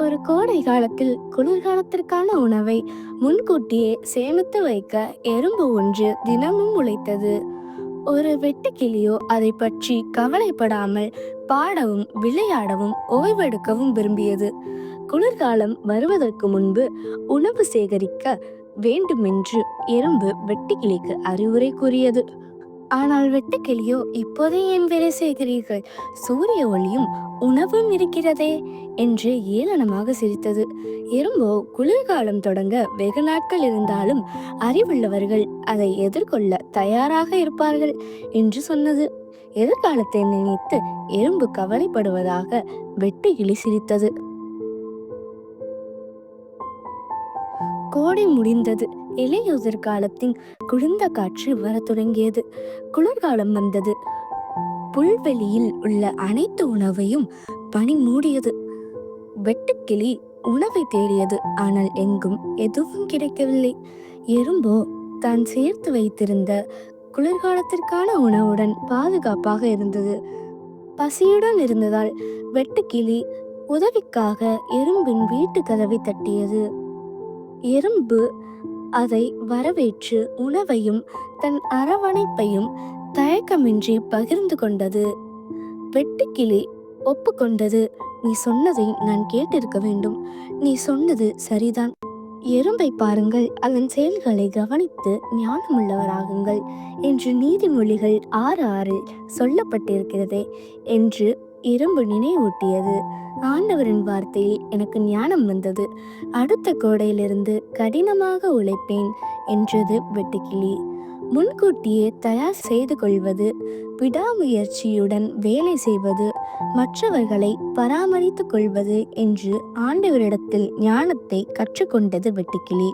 ஒரு கோடை காலத்தில் குளிர்காலத்திற்கான உணவை முன்கூட்டியே சேமித்து வைக்க எறும்பு ஒன்று தினமும் உழைத்தது. ஒரு வெட்டுக்கிளியோ அதை பற்றி கவலைப்படாமல் பாடவும் விளையாடவும் ஓய்வெடுக்கவும் விரும்பியது. குளிர்காலம் வருவதற்கு முன்பு உணவு சேகரிக்க வேண்டுமென்று எறும்பு வெட்டுக்கிளிக்கு அறிவுரை கூறியது. ஆனால் வெட்டுக்கிளியோ, இப்போதே ஏன் வேலை செய்கிறீர்கள்? சூரிய ஒளியும் உணவும் இருக்கிறதே என்று ஏளனமாக சிரித்தது. எறும்போ, குளிர்காலம் தொடங்க வெகு நாட்கள் இருந்தாலும் அறிவுள்ளவர்கள் அதை எதிர்கொள்ள தயாராக இருப்பார்கள் என்று சொன்னது. எதிர்காலத்தை நினைத்து எறும்பு கவலைப்படுவதாக வெட்டுக்கிளி சிரித்தது. கோடை முடிந்தது. இலையுதிர் காலத்தின் குளிர்ந்த காற்று வரத் தொடங்கியது. குளிர்காலம் வந்தது. புல்வெளியில் உள்ள அனைத்து உணவையும் பனி மூடியது. வெட்டுக்கிளி உணவை தேடியது. ஆனால் எங்கும் எதுவும் கிடைக்கவில்லை. எறும்போ தான் சேர்த்து வைத்திருந்த குளிர்காலத்திற்கான உணவுடன் பாதுகாப்பாக இருந்தது. பசியுடன் இருந்ததால் வெட்டுக்கிளி உதவிக்காக எறும்பின் வீட்டு கதவை தட்டியது. எறும்பு அதை வரவேற்று உணவையும் தன் அரவணைப்பையும் தயக்கமின்றி பகிர்ந்து கொண்டது. வெட்டுக்கிளி ஒப்புக்கொண்டது. நீ சொன்னதை நான் கேட்டிருக்க வேண்டும். நீ சொன்னது சரிதான். எறும்பை பாருங்கள், அதன் செயல்களை கவனித்து ஞானமுள்ளவராகுங்கள் என்று நீதிமொழிகள் 6:6 சொல்லப்பட்டிருக்கிறதே என்று எறும்பு நினைவூட்டியது. ஆண்டவரின் வார்த்தையில் எனக்கு ஞானம் வந்தது. அடுத்த கோடையிலிருந்து கடினமாக உழைப்பேன் என்றது வெட்டுக்கிளி. முன்கூட்டியே தயார் செய்து கொள்வது, விடாமுயற்சியுடன் வேலை செய்வது, மற்றவர்களை பராமரித்துக் கொள்வது என்று ஆண்டவரிடத்தில் ஞானத்தை கற்றுக்கொண்டது வெட்டுக்கிளி.